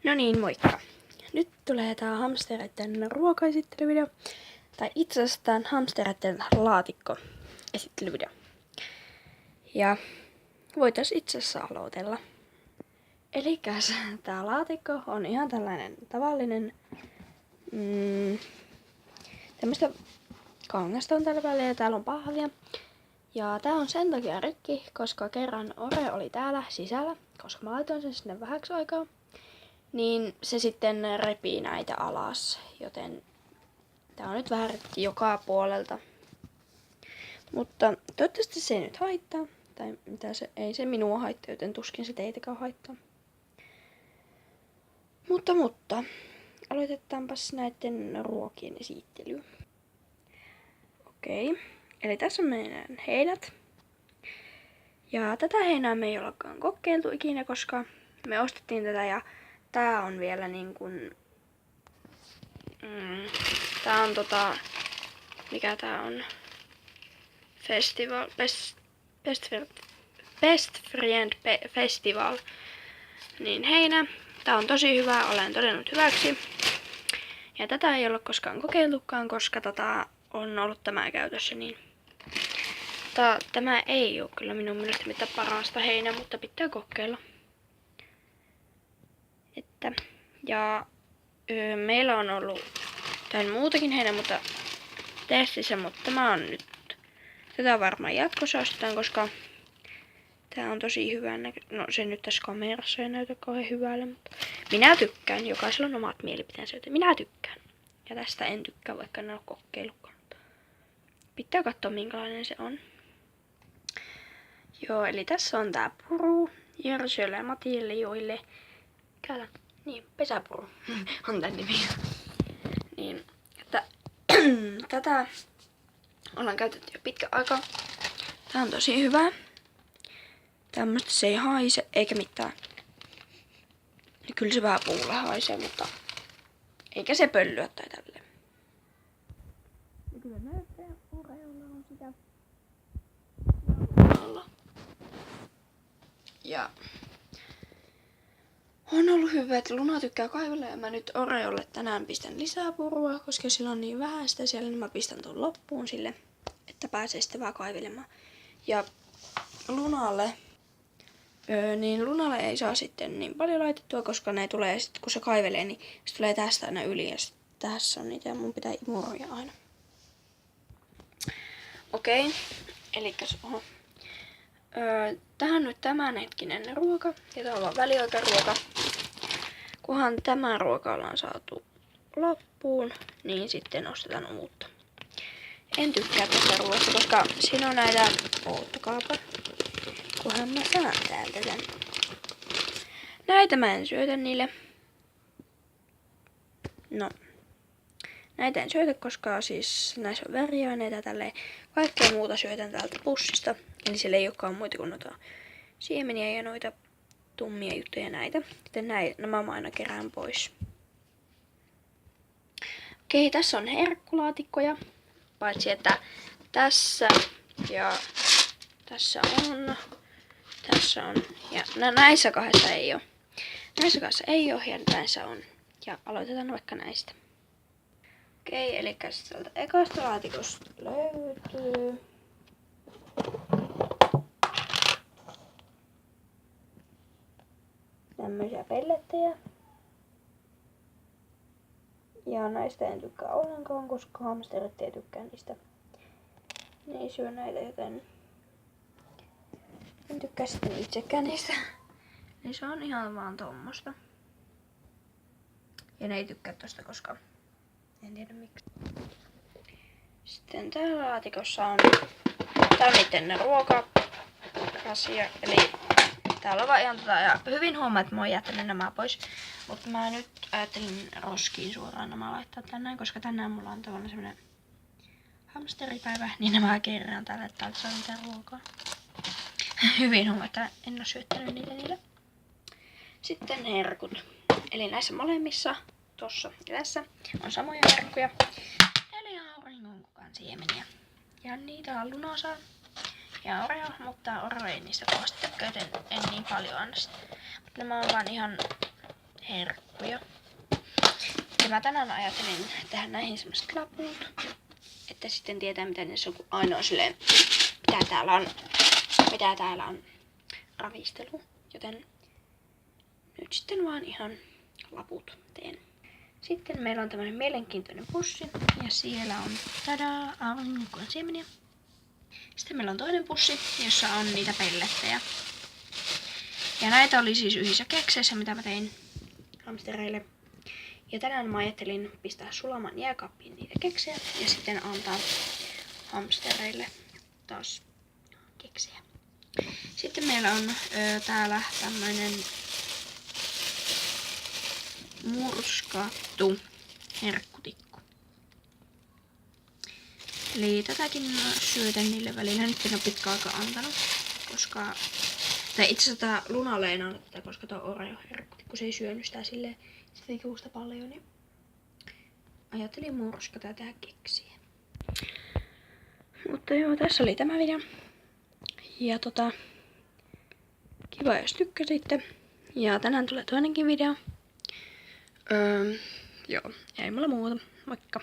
No niin, moikka. Nyt tulee tää hamstereiden ruokaesittelyvideo. Tai itse asiassa tää on hamstereiden laatikko esittelyvideo. Ja voitais itse asiassa aloitella. Elikäs tää laatikko on ihan tällainen tavallinen. Tämmöstä kangasta on tällä välillä ja täällä on pahvia. Ja tää on sen takia rikki, koska kerran Ore oli täällä sisällä, koska mä laitoin sen sinne vähäksi aikaa. Niin se sitten repii näitä alas, joten tää on nyt vähän rikki joka puolelta. Mutta toivottavasti se ei nyt haittaa, tai mitä se, ei se minua haittaa, joten tuskin se teitäkään haittaa. Mutta, aloitetaanpas näiden ruokien esittelyä. Okei, eli tässä on meidän heinät. Ja tätä heinää me ei olekaan kokeiltu ikinä, koska me ostettiin tätä ja tää on vielä niin kuin tää on mikä tää on? Festival Best Friend Festival. Niin heinä. Tää on tosi hyvä, olen todennut hyväksi. Ja tätä ei ole koskaan kokeiltukaan, koska on ollut tämä käytössä niin. Tämä ei ole kyllä minun mielestä mitään parasta heinää, mutta pitää kokeilla. Meillä on ollut tämän muutakin heinää, mutta testissä, mutta tämä on nyt. Tätä varmaan jatkossa ostetaan, koska tää on tosi hyvän no se nyt tässä kamerassa ei näytä kauhean hyvälle, mutta minä tykkään. Jokaisella on omat mielipiteensä, joten minä tykkään. Ja tästä en tykkää, vaikka en ole kokeillutkaan. Pitää katsoa minkälainen se on. Joo, eli tässä on tää puru. Jerselle ja Matille, joille pesäpuru on tän nimi. Niin, että tätä ollaan käytetty jo pitkä aika. Tää on tosi hyvä. Tämmöstä se ei haise eikä mitään. Ja kyllä se vähän puulle haisee, mutta eikä se pöllyä tai tälleen. Ja kyllä näyttää Oreolla on sitä. Ja on ollut hyvä, että Luna tykkää kaivella ja mä nyt Oreolle tänään pistän lisää purua, koska sillä on niin vähän sitä siellä, niin mä pistän tuon loppuun sille, että pääsee sitten vaan kaivelemaan. Ja Lunalle ei saa sitten niin paljon laitettua, koska ne tulee sitten, kun se kaivelee, niin se tulee tästä aina yli ja tässä on niitä ja mun pitää imuroida aina. Okei, elikkäs tähän nyt tämänhetkinen ruoka ja tää on vaan väliaikaruoka. Kunhan tämä ruoka ollaan saatu loppuun, niin sitten ostetaan uutta. En tykkää tästä ruoasta, koska siinä on näitä, oottakaapa, kunhan mä saan täältä tän. Näitä mä en syötä niille. No, näitä en syötä, koska siis näissä on väriaineita tälleen. Kaikkea muuta syötän täältä pussista. Eli siellä ei olekaan muita kuin noita siemeniä ja noita tummia juttuja näitä. Joten nämä mä aina kerään pois. Okei, tässä on herkkulaatikkoja. Paitsi että tässä ja tässä on. Ja näissä kahdessa ei ole. Näissä kahdessa ei ole ja näissä on. Ja aloitetaan vaikka näistä. Okei, eli täältä ekasta laatikosta löytyy tämmöisiä pellettejä. Ja näistä en tykkää ollenkaan, koska hamsterit ei tykkää niistä. Ne ei syö näitä, joten en tykkää sitten itsekään niistä. Niin se on ihan vaan tommosta. Ja ne ei tykkää tosta, koska en tiedä miksi. Sitten täällä laatikossa on, tää on niitten ruokarasia, eli täällä on vaan ihan ja hyvin huomaa, että mä oon jättänyt nämä pois. Mutta mä nyt ajattelin roskiin suoraan nämä laittaa tänään, koska tänään mulla on tavallaan semmonen hamsteripäivä, niin nämä kerran täällä, että täältä saa mitään ruokaa. Hyvin huomaa, että en oo syöttänyt niille. Sitten herkut. Eli näissä molemmissa, tossa ja tässä, on samoja herkkuja. Eli auringonkukan siemeniä. Ja niitä on Luna saa. Ja Oreo, mutta Oreo ei niistä kovasti tykkää, joten en niin paljon anna sitä. Mutta nämä on vaan ihan herkkuja. lappuja. Ja mä tänään ajattelin tehdä näihin semmoset laput, että sitten tietää mitä ne on, kun ainoa silleen, mitä täällä on ravistelu. Joten nyt sitten vaan ihan laput teen. Sitten meillä on tämmönen mielenkiintoinen pussi ja siellä on auringon siemeniä. Sitten meillä on toinen pussi, jossa on niitä pellettejä. Ja näitä oli siis yhdessä kekseissä, mitä mä tein hamstereille. Ja tänään mä ajattelin pistää sulamaan jääkaappiin niitä keksejä ja sitten antaa hamstereille taas keksejä. Sitten meillä on täällä tämmöinen murskattu herkkutikku. Eli tätäkin syötän niille välillä. Nyt en ole pitkä aika antanut, koska... Tai itse asiassa tää Lunaleena on tätä, koska tuo Oreo-herkkutikku se ei syönyt sitä silleen juusta paljon, niin ajattelin murskata tää keksiä. Mutta joo, tässä oli tämä video. Ja kiva jos tykkäsitte. Ja tänään tulee toinenkin video. Joo, ei mulla muuta. Moikka!